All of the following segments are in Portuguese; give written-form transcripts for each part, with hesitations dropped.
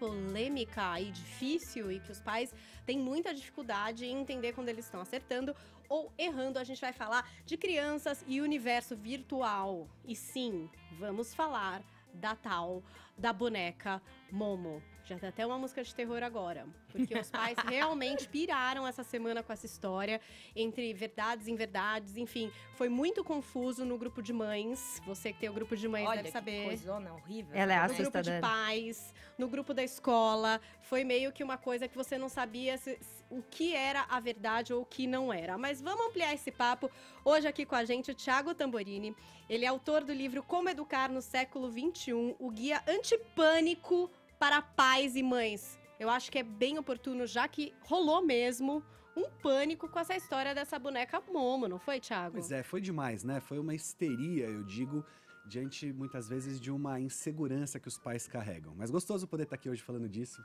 polêmica e difícil e que os pais têm muita dificuldade em entender quando eles estão acertando ou errando. A gente vai falar de crianças e universo virtual. E sim, vamos falar da boneca Momo. Já tem até uma música de terror agora. Porque os pais realmente piraram essa semana com essa história. Entre verdades e inverdades. Enfim, foi muito confuso no grupo de mães. Você que tem o grupo de mães deve saber. Olha, que coisona horrível. Ela é No assustadora. grupo de pais, no grupo da escola. Foi meio que uma coisa que você não sabia o que era a verdade ou o que não era. Mas vamos ampliar esse papo. Hoje aqui com a gente o Thiago Tamborini. Ele é autor do livro Como Educar no Século XXI, o guia antipânico para pais e mães. Eu acho que é bem oportuno, já que rolou mesmo um pânico com essa história dessa boneca Momo, não foi, Thiago? Pois é, foi demais, né? Foi uma histeria, eu digo, diante, muitas vezes, de uma insegurança que os pais carregam. Mas gostoso poder estar aqui hoje falando disso.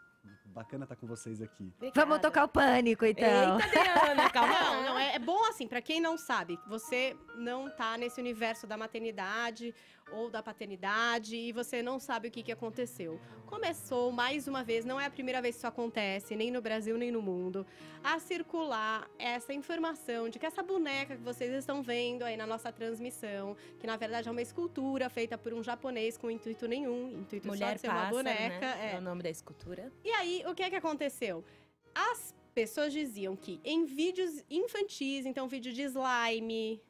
Bacana estar com vocês aqui. Vamos tocar o pânico, então. Eita, Adriana, calma. Não, é bom assim, pra quem não sabe, você não tá nesse universo da maternidade ou da paternidade e você não sabe o que aconteceu. Começou, mais uma vez, não é a primeira vez que isso acontece, nem no Brasil, nem no mundo, a circular essa informação de que essa boneca que vocês estão vendo aí na nossa transmissão, que na verdade é uma escultura feita por um japonês com intuito nenhum, intuito só Mulher de ser uma pássaro, boneca. né? É o nome da escultura. E aí, o que aconteceu? As pessoas diziam que em vídeos infantis, então vídeo de slime,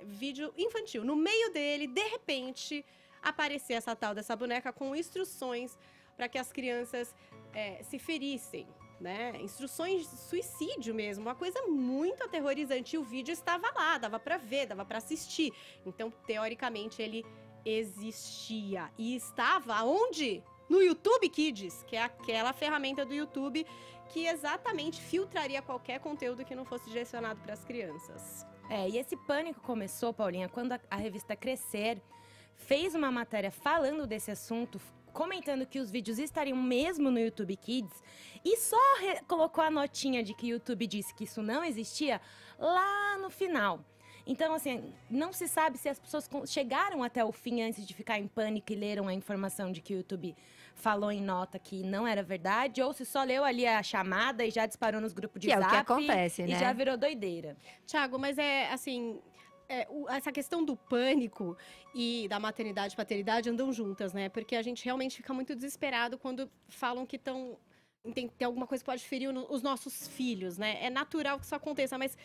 vídeo infantil, no meio dele, de repente, aparecia essa tal dessa boneca com instruções para que as crianças se ferissem, né? Instruções de suicídio mesmo, uma coisa muito aterrorizante. E o vídeo estava lá, dava para ver, dava para assistir. Então, teoricamente, ele existia. E estava onde? No YouTube Kids, que é aquela ferramenta do YouTube que exatamente filtraria qualquer conteúdo que não fosse direcionado para as crianças. E esse pânico começou, Paulinha, quando a revista Crescer fez uma matéria falando desse assunto, comentando que os vídeos estariam mesmo no YouTube Kids, e só colocou a notinha de que o YouTube disse que isso não existia lá no final. Então, assim, não se sabe se as pessoas chegaram até o fim antes de ficar em pânico e leram a informação de que o YouTube falou em nota que não era verdade, ou se só leu ali a chamada e já disparou nos grupos de Que zap. é o que acontece, né? E já virou doideira. Thiago, mas assim, essa questão do pânico e da maternidade e paternidade andam juntas, né? Porque a gente realmente fica muito desesperado quando falam que tem alguma coisa que pode ferir os nossos filhos, né? É natural que isso aconteça, mas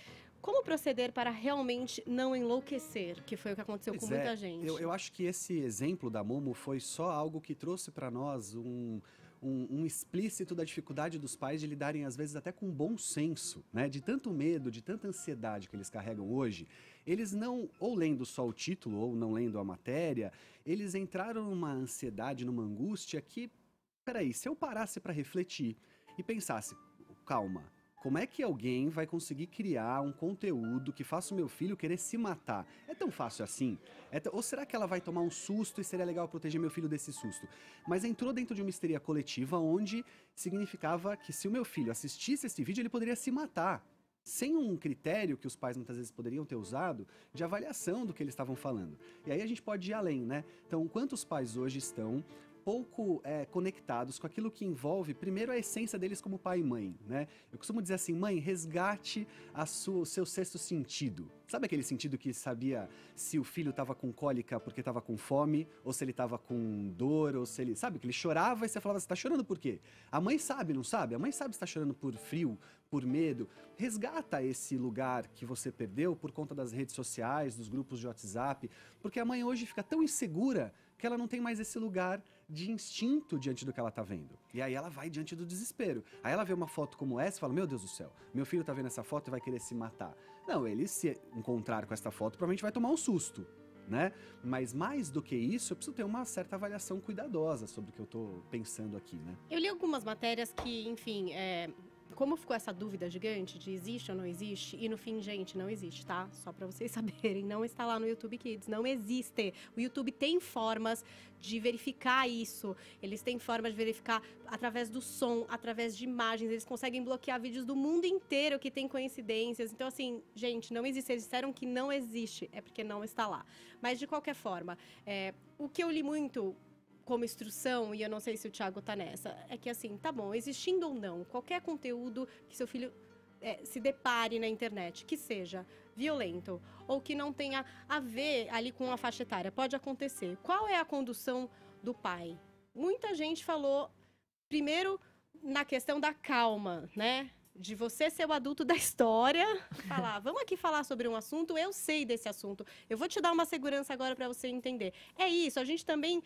como proceder para realmente não enlouquecer? Que foi o que aconteceu com muita gente. Eu acho que esse exemplo da Momo foi só algo que trouxe para nós um explícito da dificuldade dos pais de lidarem, às vezes, até com bom senso, né? De tanto medo, de tanta ansiedade que eles carregam hoje, eles não, ou lendo só o título, ou não lendo a matéria, eles entraram numa ansiedade, numa angústia que, peraí, se eu parasse para refletir e pensasse, calma, como é que alguém vai conseguir criar um conteúdo que faça o meu filho querer se matar? É tão fácil assim? Ou será que ela vai tomar um susto e seria legal proteger meu filho desse susto? Mas entrou dentro de uma histeria coletiva onde significava que se o meu filho assistisse esse vídeo, ele poderia se matar. Sem um critério que os pais muitas vezes poderiam ter usado de avaliação do que eles estavam falando. E aí a gente pode ir além, né? Então, quantos pais hoje estão pouco conectados com aquilo que envolve, primeiro, a essência deles como pai e mãe, né? Eu costumo dizer assim, mãe, resgate o seu sexto sentido. Sabe aquele sentido que sabia se o filho estava com cólica porque estava com fome, ou se ele estava com dor, ou se ele... Sabe, que ele chorava e você falava, você está chorando por quê? A mãe sabe, não sabe? A mãe sabe se está chorando por frio, por medo. Resgata esse lugar que você perdeu por conta das redes sociais, dos grupos de WhatsApp, porque a mãe hoje fica tão insegura que ela não tem mais esse lugar de instinto diante do que ela tá vendo. E aí ela vai diante do desespero. Aí ela vê uma foto como essa e fala, meu Deus do céu, meu filho tá vendo essa foto e vai querer se matar. Não, ele se encontrar com essa foto provavelmente vai tomar um susto, né? Mas mais do que isso, eu preciso ter uma certa avaliação cuidadosa sobre o que eu tô pensando aqui, né? Eu li algumas matérias que, enfim, como ficou essa dúvida gigante de existe ou não existe, e no fim, gente, não existe, tá? Só pra vocês saberem, não está lá no YouTube Kids, não existe. O YouTube tem formas de verificar isso, eles têm formas de verificar através do som, através de imagens, eles conseguem bloquear vídeos do mundo inteiro que tem coincidências. Então, assim, gente, não existe. Eles disseram que não existe, é porque não está lá. Mas, de qualquer forma, o que eu li muito como instrução, e eu não sei se o Thiago tá nessa, é que assim, tá bom, existindo ou não, qualquer conteúdo que seu filho se depare na internet, que seja violento ou que não tenha a ver ali com a faixa etária, pode acontecer. Qual é a condução do pai? Muita gente falou, primeiro, na questão da calma, né? De você ser o adulto da história, falar, vamos aqui falar sobre um assunto, eu sei desse assunto, eu vou te dar uma segurança agora para você entender. É isso, a gente também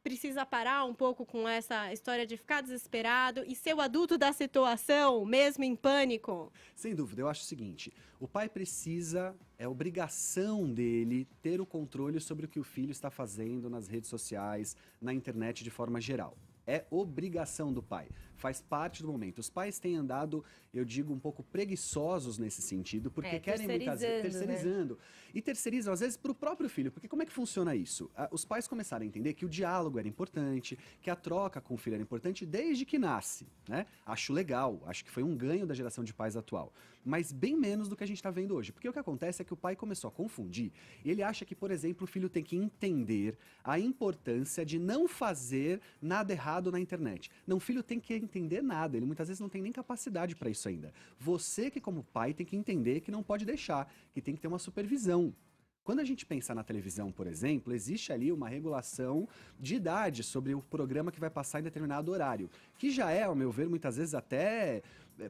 precisa parar um pouco com essa história de ficar desesperado e ser o adulto da situação, mesmo em pânico. Sem dúvida, eu acho o seguinte, o pai precisa, é obrigação dele ter o controle sobre o que o filho está fazendo nas redes sociais, na internet de forma geral. É obrigação do pai, faz parte do momento. Os pais têm andado, eu digo, um pouco preguiçosos nesse sentido, porque querem muitas vezes terceirizando. Né? E terceirizam, às vezes, para o próprio filho, porque como é que funciona isso? Os pais começaram a entender que o diálogo era importante, que a troca com o filho era importante desde que nasce, né? Acho legal, acho que foi um ganho da geração de pais atual, mas bem menos do que a gente está vendo hoje. Porque o que acontece é que o pai começou a confundir, e ele acha que, por exemplo, o filho tem que entender a importância de não fazer nada errado na internet. Não, o filho tem que entender nada, ele muitas vezes não tem nem capacidade para isso ainda. Você que como pai tem que entender que não pode deixar, que tem que ter uma supervisão. Quando a gente pensa na televisão, por exemplo, existe ali uma regulação de idade sobre o programa que vai passar em determinado horário, que já é, ao meu ver, muitas vezes até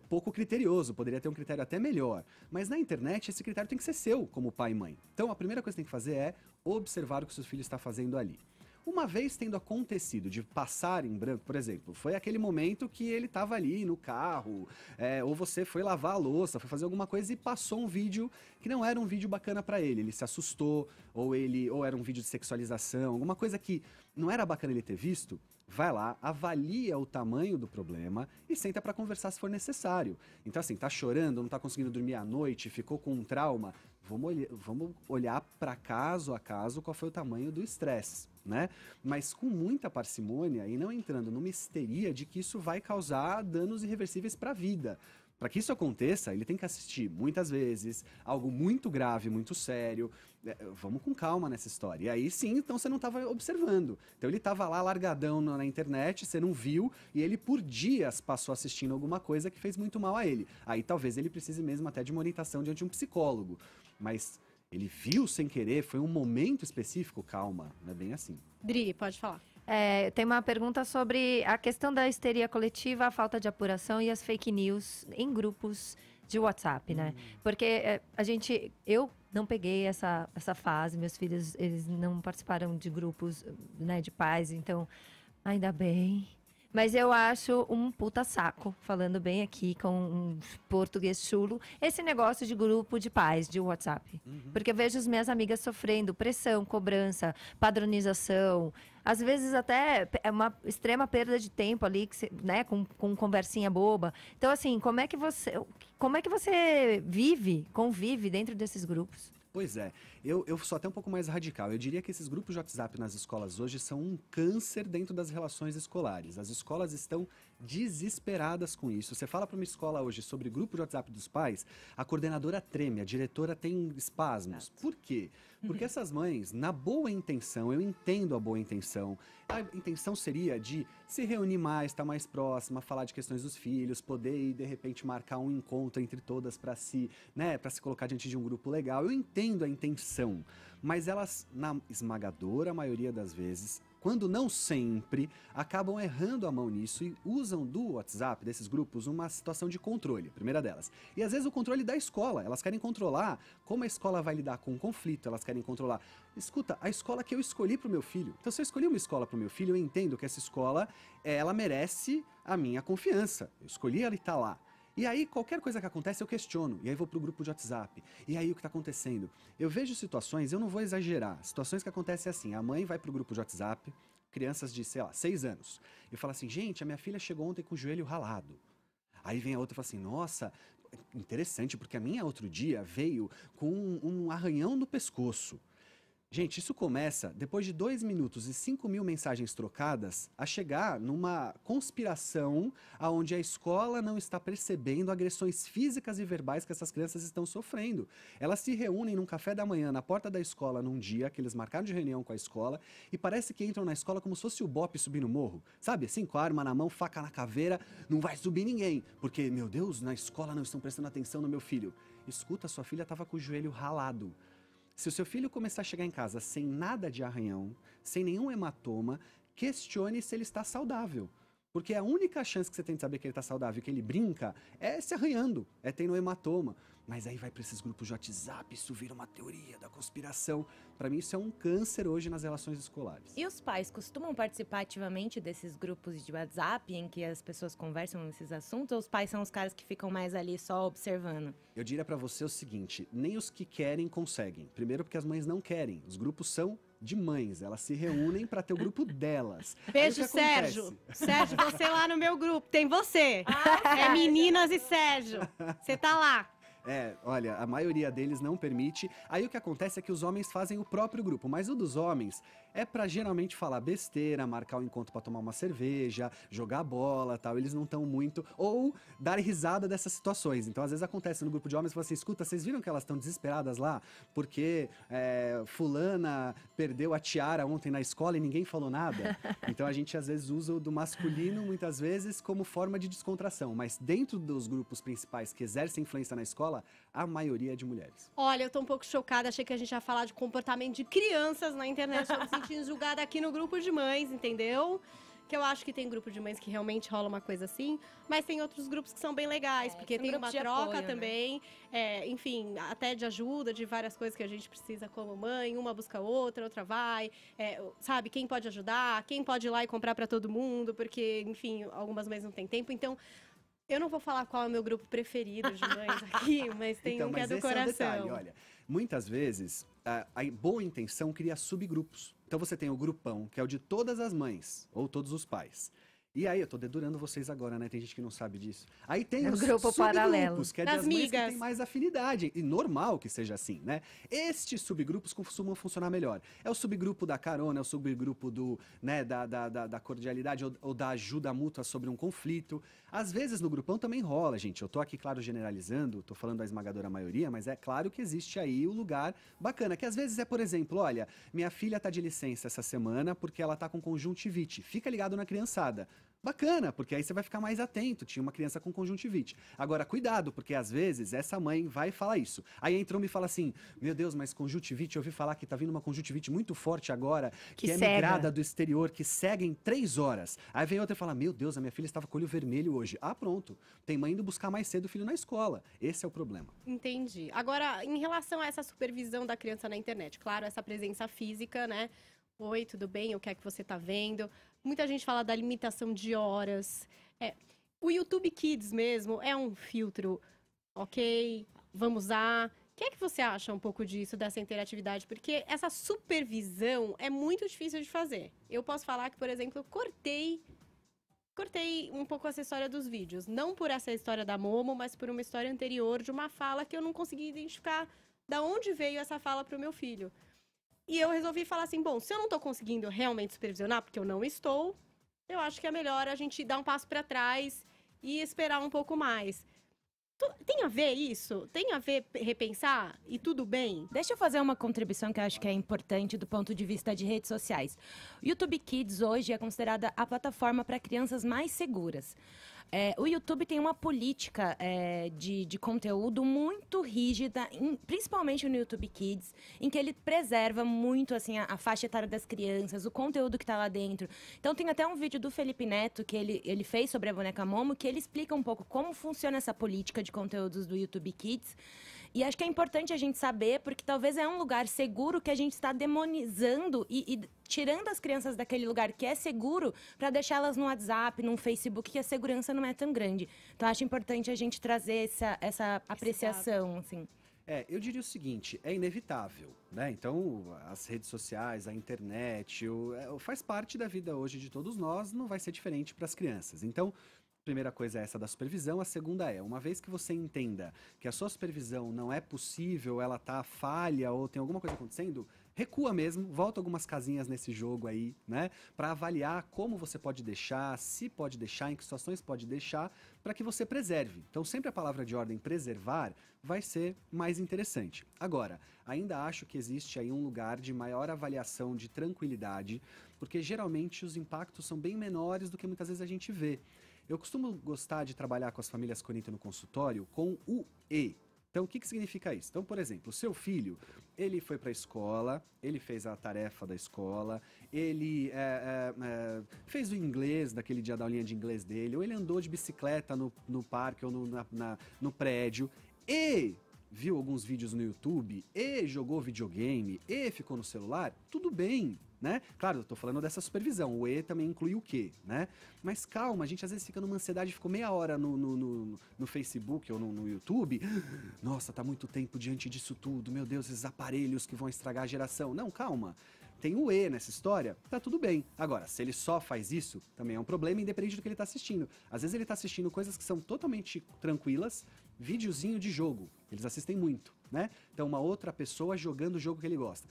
pouco criterioso, poderia ter um critério até melhor. Mas na internet, esse critério tem que ser seu, como pai e mãe. Então, a primeira coisa que você tem que fazer é observar o que o seu filho está fazendo ali. Uma vez tendo acontecido de passar em branco, por exemplo, foi aquele momento que ele estava ali no carro, ou você foi lavar a louça, foi fazer alguma coisa e passou um vídeo que não era um vídeo bacana para ele. Ele se assustou, ou era um vídeo de sexualização, alguma coisa que não era bacana ele ter visto. Vai lá, avalia o tamanho do problema e senta para conversar se for necessário. Então assim, tá chorando, não tá conseguindo dormir à noite, ficou com um trauma, vamos olhar para caso a caso qual foi o tamanho do estresse, né? Mas com muita parcimônia e não entrando numa histeria de que isso vai causar danos irreversíveis para a vida. Para que isso aconteça, ele tem que assistir muitas vezes, algo muito grave, muito sério. Vamos com calma nessa história. E aí sim, então você não estava observando. Então ele estava lá largadão na internet, você não viu, e ele por dias passou assistindo alguma coisa que fez muito mal a ele. Aí talvez ele precise mesmo até de uma orientação diante de um psicólogo. Mas ele viu sem querer, foi um momento específico, calma, não é bem assim. Dri, pode falar. Tem uma pergunta sobre a questão da histeria coletiva, a falta de apuração e as fake news em grupos de WhatsApp, né? Porque eu não peguei essa fase, meus filhos, eles não participaram de grupos, né, de pais, então, ainda bem. Mas eu acho um puta saco, falando bem aqui com um português chulo, esse negócio de grupo de pais, de WhatsApp. Porque eu vejo as minhas amigas sofrendo pressão, cobrança, padronização. Às vezes até é uma extrema perda de tempo ali, né, com conversinha boba. Então, assim, como é que você convive dentro desses grupos? Pois é, eu sou até um pouco mais radical. Eu diria que esses grupos de WhatsApp nas escolas hoje são um câncer dentro das relações escolares. As escolas estão desesperadas com isso. Você fala para uma escola hoje sobre grupo de WhatsApp dos pais, a coordenadora treme, a diretora tem espasmos. Por quê? Porque essas mães, na boa intenção, eu entendo a boa intenção, a intenção seria de se reunir mais, estar mais próxima, falar de questões dos filhos, poder ir, de repente, marcar um encontro entre todas para se colocar diante de um grupo legal. Eu entendo a intenção, mas elas, na esmagadora maioria das vezes, quando não sempre, acabam errando a mão nisso e usam do WhatsApp, desses grupos, uma situação de controle, primeira delas. E às vezes o controle da escola, elas querem controlar como a escola vai lidar com o conflito, elas querem controlar, escuta, a escola que eu escolhi para o meu filho. Então se eu escolhi uma escola para o meu filho, eu entendo que essa escola, ela merece a minha confiança. Eu escolhi ela e tá lá. E aí, qualquer coisa que acontece, eu questiono. E aí vou pro grupo de WhatsApp. E aí, o que tá acontecendo? Eu vejo situações, eu não vou exagerar, situações que acontecem assim. A mãe vai pro grupo de WhatsApp, crianças de, 6 anos. E fala assim, gente, a minha filha chegou ontem com o joelho ralado. Aí vem a outra e fala assim, nossa, interessante, porque a minha outro dia veio com um arranhão no pescoço. Gente, isso começa, depois de 2 minutos e 5.000 mensagens trocadas, a chegar numa conspiração onde a escola não está percebendo agressões físicas e verbais que essas crianças estão sofrendo. Elas se reúnem num café da manhã na porta da escola num dia que eles marcaram de reunião com a escola e parece que entram na escola como se fosse o Bop subir no morro. Sabe, assim, com a arma na mão, faca na caveira, não vai subir ninguém, porque, meu Deus, na escola não estão prestando atenção no meu filho. Escuta, sua filha estava com o joelho ralado. Se o seu filho começar a chegar em casa sem nada de arranhão, sem nenhum hematoma, questione se ele está saudável. Porque a única chance que você tem de saber que ele está saudável e que ele brinca é se arranhando, é tendo hematoma. Mas aí vai para esses grupos de WhatsApp, isso vira uma teoria da conspiração. Para mim isso é um câncer hoje nas relações escolares. E os pais costumam participar ativamente desses grupos de WhatsApp em que as pessoas conversam nesses assuntos? Ou os pais são os caras que ficam mais ali só observando? Eu diria para você o seguinte, nem os que querem conseguem. Primeiro porque as mães não querem, os grupos são de mães, elas se reúnem para ter o grupo delas. Beijo, Aí o que acontece? Sérgio. Sérgio, você lá no meu grupo, tem você. É meninas e Sérgio. Você tá lá. Olha, a maioria deles não permite. Aí o que acontece é que os homens fazem o próprio grupo, mas o dos homens é pra geralmente falar besteira, marcar um encontro pra tomar uma cerveja, jogar bola, tal. Eles não estão muito ou dar risada dessas situações. Então, às vezes acontece no grupo de homens, fala assim: escuta, vocês viram que elas estão desesperadas lá porque fulana perdeu a tiara ontem na escola e ninguém falou nada? Então a gente às vezes usa o do masculino muitas vezes como forma de descontração, mas dentro dos grupos principais que exercem influência na escola, a maioria é de mulheres. Olha, eu tô um pouco chocada, achei que a gente ia falar de comportamento de crianças na internet. Tô me sentindo julgada aqui no grupo de mães, entendeu? Que eu acho que tem grupo de mães que realmente rola uma coisa assim, mas tem outros grupos que são bem legais, porque são tem grupos uma de troca apoio, né? também, enfim, até de ajuda, de várias coisas que a gente precisa como mãe, uma busca a outra, outra vai, sabe, quem pode ajudar, quem pode ir lá e comprar para todo mundo, porque, enfim, algumas mães não têm tempo, então... Eu não vou falar qual é o meu grupo preferido de mães aqui, mas tem Então, um que é mas do esse é o coração. detalhe, olha. Muitas vezes, a boa intenção cria subgrupos. Então você tem o grupão, que é o de todas as mães, ou todos os pais. E aí, eu tô dedurando vocês agora, né? Tem gente que não sabe disso. Aí tem É um os grupo paralelo. subgrupos, que é Das das mães que migas. tem mais afinidade. E normal que seja assim, né? Estes subgrupos costumam funcionar melhor. É o subgrupo da carona, é o subgrupo do, né, da cordialidade ou da ajuda mútua sobre um conflito. Às vezes no grupão também rola, gente. Eu tô aqui, claro, generalizando, tô falando da esmagadora maioria, mas é claro que existe aí o lugar bacana. Que às vezes é, por exemplo, olha, minha filha tá de licença essa semana porque ela tá com conjuntivite. Fica ligado na criançada. Bacana, porque aí você vai ficar mais atento. Tinha uma criança com conjuntivite. Agora, cuidado, porque às vezes essa mãe vai falar isso. Aí entrou e me fala assim: meu Deus, mas conjuntivite, eu ouvi falar que tá vindo uma conjuntivite muito forte agora, que é cega. migrada do exterior, que cega em 3 horas. Aí vem outra e fala: meu Deus, a minha filha estava com o olho vermelho hoje. Ah, pronto. Tem mãe indo buscar mais cedo o filho na escola. Esse é o problema. Entendi. Agora, em relação a essa supervisão da criança na internet, claro, essa presença física, né? Oi, tudo bem? O que é que você tá vendo? Muita gente fala da limitação de horas. O YouTube Kids mesmo é um filtro, ok? Vamos usar. O que é que você acha um pouco disso, dessa interatividade? Porque essa supervisão é muito difícil de fazer. Eu posso falar que, por exemplo, eu cortei um pouco essa história dos vídeos. Não por essa história da Momo, mas por uma história anterior de uma fala que eu não consegui identificar da onde veio essa fala para o meu filho. E eu resolvi falar assim, bom, se eu não tô conseguindo realmente supervisionar, porque eu não estou, eu acho que é melhor a gente dar um passo para trás e esperar um pouco mais. Tem a ver isso? Tem a ver repensar? E tudo bem? Deixa eu fazer uma contribuição que eu acho que é importante do ponto de vista de redes sociais. O YouTube Kids hoje é considerada a plataforma para crianças mais seguras. O YouTube tem uma política de conteúdo muito rígida, principalmente no YouTube Kids, em que ele preserva muito assim, a faixa etária das crianças, o conteúdo que está lá dentro. Então tem até um vídeo do Felipe Neto que ele fez sobre a boneca Momo, que ele explica um pouco como funciona essa política de conteúdos do YouTube Kids. E acho que é importante a gente saber, porque talvez é um lugar seguro que a gente está demonizando e tirando as crianças daquele lugar que é seguro para deixá-las no WhatsApp, no Facebook, que a segurança não é tão grande. Então, acho importante a gente trazer essa apreciação, assim. Eu diria o seguinte, é inevitável, né? Então, as redes sociais, a internet, faz parte da vida hoje de todos nós, não vai ser diferente para as crianças. Então, a primeira coisa é essa da supervisão, a segunda uma vez que você entenda que a sua supervisão não é possível, ela tá falha ou tem alguma coisa acontecendo, recua mesmo, volta algumas casinhas nesse jogo aí, né? Para avaliar como você pode deixar, se pode deixar, em que situações pode deixar, para que você preserve. Então, sempre a palavra de ordem preservar vai ser mais interessante. Agora, ainda acho que existe aí um lugar de maior avaliação de tranquilidade, porque geralmente os impactos são bem menores do que muitas vezes a gente vê. Eu costumo gostar de trabalhar com as famílias quando entro no consultório com o E. Então, o que significa isso? Então, por exemplo, o seu filho, ele foi para a escola, ele fez a tarefa da escola, ele fez o inglês daquele dia da aulinha de inglês dele, ou ele andou de bicicleta no parque ou no prédio, e viu alguns vídeos no YouTube, e jogou videogame, e ficou no celular, tudo bem, né? Claro, eu tô falando dessa supervisão, o E também inclui o quê, né? Mas calma, a gente às vezes fica numa ansiedade, ficou meia hora no Facebook ou no YouTube, nossa, tá muito tempo diante disso tudo, meu Deus, esses aparelhos que vão estragar a geração. Não, calma, tem o E nessa história, tá tudo bem. Agora, se ele só faz isso, também é um problema, independente do que ele tá assistindo. Às vezes ele tá assistindo coisas que são totalmente tranquilas, videozinho de jogo, eles assistem muito, né? Então uma outra pessoa jogando o jogo que ele gosta.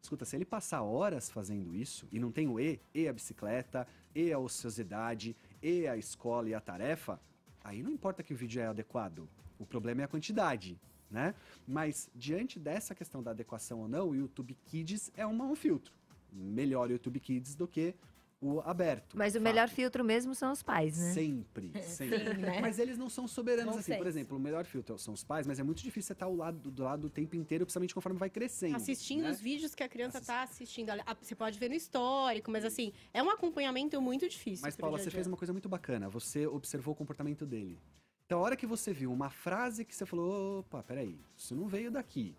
Escuta, se ele passar horas fazendo isso e não tem o E a bicicleta, E a ociosidade, E a escola e a tarefa, aí não importa que o vídeo é adequado. O problema é a quantidade, né? Mas diante dessa questão da adequação ou não, o YouTube Kids é um filtro. Melhor o YouTube Kids do que o aberto. Mas o melhor filtro mesmo são os pais, né? Sempre, sempre. Sim, né? Mas eles não são soberanos assim. Conceito. Por exemplo, o melhor filtro são os pais, mas é muito difícil você estar do lado o tempo inteiro, principalmente conforme vai crescendo. Assistindo né? os vídeos que a criança tá assistindo. Você pode ver no histórico, mas assim, é um acompanhamento muito difícil. Mas, pro Paula, dia a você dia. fez uma coisa muito bacana. Você observou o comportamento dele. Então, a hora que você viu uma frase que você falou, opa, peraí, isso não veio daqui.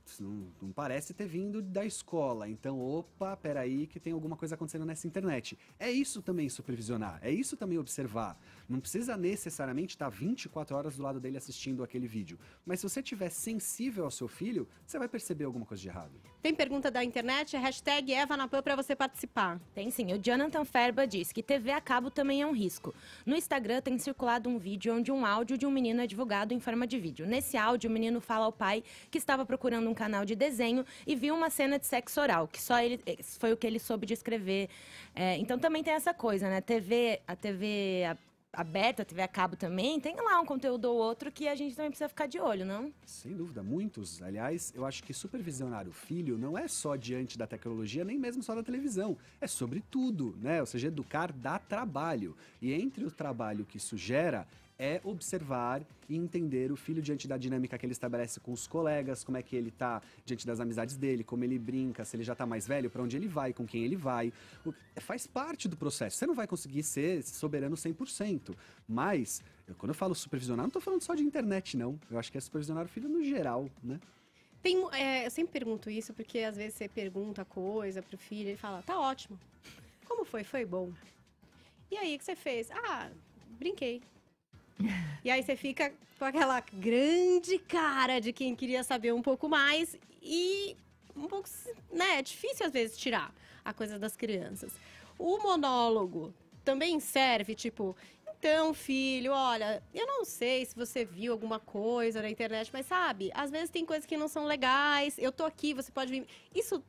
Isso não parece ter vindo da escola. Então, opa, peraí, que tem alguma coisa acontecendo nessa internet. É isso também supervisionar, é isso também observar. Não precisa necessariamente estar 24 horas do lado dele assistindo aquele vídeo. Mas se você estiver sensível ao seu filho, você vai perceber alguma coisa de errado. Tem pergunta da internet, hashtag EvaNapan pra você participar. Tem sim. O Jonathan Ferba diz que TV a cabo também é um risco. No Instagram tem circulado um vídeo onde um áudio de um menino é divulgado em forma de vídeo. Nesse áudio, o menino fala ao pai que estava procurando um canal de desenho e viu uma cena de sexo oral, que só ele foi o que ele soube descrever. Então também tem essa coisa, né? A TV aberta, a TV a cabo também, tem lá um conteúdo ou outro que a gente também precisa ficar de olho, não? Sem dúvida, muitos. Aliás, eu acho que supervisionar o filho não é só diante da tecnologia, nem mesmo só da televisão. É sobre tudo, né? Ou seja, educar dá trabalho. E entre o trabalho que isso gera, é observar e entender o filho diante da dinâmica que ele estabelece com os colegas, como é que ele tá diante das amizades dele, como ele brinca, se ele já tá mais velho, para onde ele vai, com quem ele vai. Faz parte do processo. Você não vai conseguir ser soberano 100%, mas quando eu falo supervisionar, não tô falando só de internet, não. Eu acho que é supervisionar o filho no geral, né? Eu sempre pergunto isso, porque às vezes você pergunta coisa pro filho, ele fala, tá ótimo. Como foi? Foi bom. E aí, o que você fez? Ah, brinquei. E aí você fica com aquela grande cara de quem queria saber um pouco mais e um pouco, né, é difícil às vezes tirar a coisa das crianças. O monólogo também serve, tipo, então, filho, olha, eu não sei se você viu alguma coisa na internet, mas sabe, às vezes tem coisas que não são legais, eu tô aqui, você pode vir. Isso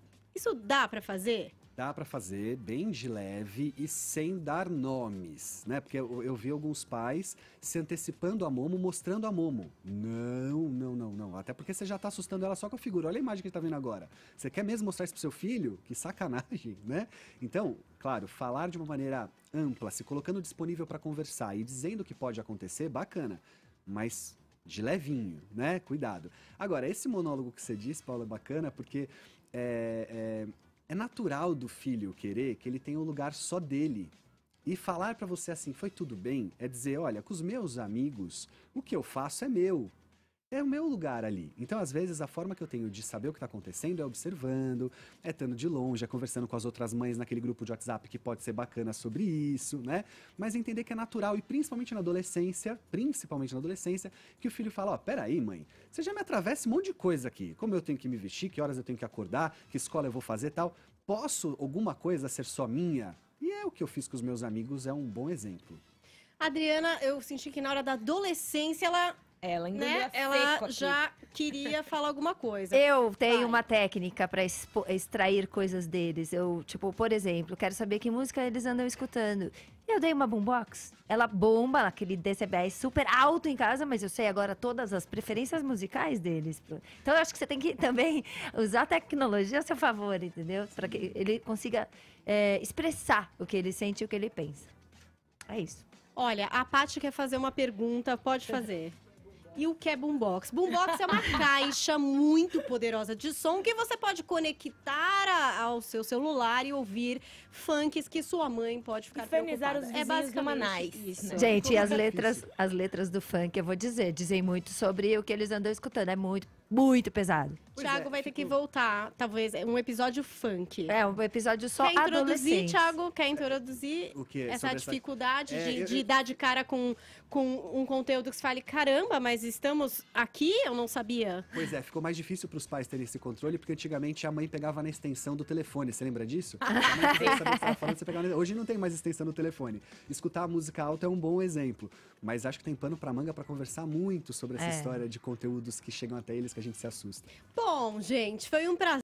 dá pra fazer? Dá pra fazer bem de leve e sem dar nomes, né? Porque eu vi alguns pais se antecipando a Momo, mostrando a Momo. Não. Até porque você já tá assustando ela só com a figura. Olha a imagem que ele tá vendo agora. Você quer mesmo mostrar isso pro seu filho? Que sacanagem, né? Então, claro, falar de uma maneira ampla, se colocando disponível para conversar e dizendo o que pode acontecer, bacana. Mas de levinho, né? Cuidado. Agora, esse monólogo que você disse, Paulo, é bacana porque é natural do filho querer que ele tenha um lugar só dele. E falar pra você assim, foi tudo bem, é dizer, olha, com os meus amigos, o que eu faço é meu. É o meu lugar ali. Então, às vezes, a forma que eu tenho de saber o que está acontecendo é observando, é estando de longe, é conversando com as outras mães naquele grupo de WhatsApp que pode ser bacana sobre isso, né? Mas entender que é natural e principalmente na adolescência, que o filho fala, ó, peraí, mãe, você já me atravessa um monte de coisa aqui. Como eu tenho que me vestir, que horas eu tenho que acordar, que escola eu vou fazer e tal. Posso alguma coisa ser só minha? E é o que eu fiz com os meus amigos, é um bom exemplo. A Adriana, eu senti que na hora da adolescência ela Ela ainda né? deu Ela seco aqui. já queria falar alguma coisa. Eu tenho Vai. uma técnica para extrair coisas deles. Eu, tipo, por exemplo, quero saber que música eles andam escutando. Eu dei uma boombox. Ela bomba aquele decibéis super alto em casa, mas eu sei agora todas as preferências musicais deles. Então eu acho que você tem que também usar a tecnologia a seu favor, entendeu? Para que ele consiga expressar o que ele sente e o que ele pensa. É isso. Olha, a Paty quer fazer uma pergunta, pode fazer. E o que é boombox? Boombox é uma caixa muito poderosa de som que você pode conectar ao seu celular e ouvir funks que sua mãe pode ficar Infernizar preocupada. os vizinhos do Manais, isso. né? Gente, e as Como é letras do funk, eu vou dizer, dizem muito sobre o que eles andam escutando. É muito, muito pesado. Pois Thiago vai ter que voltar, talvez, um episódio funk. É um episódio só Quer introduzir, adolescente. Thiago? Quer introduzir O quê? essa Sobre dificuldade É, de dar de cara com um conteúdo que você fale, caramba, mas estamos aqui? Eu não sabia. Pois é, ficou mais difícil para os pais terem esse controle, porque antigamente a mãe pegava na extensão do telefone, você lembra disso? A mãe queria saber o que você estava falando, você pegava Hoje não tem mais extensão do telefone. Escutar a música alta é um bom exemplo, mas acho que tem pano para manga para conversar muito sobre essa história de conteúdos que chegam até eles que a gente se assusta. Bom, gente, foi um prazer.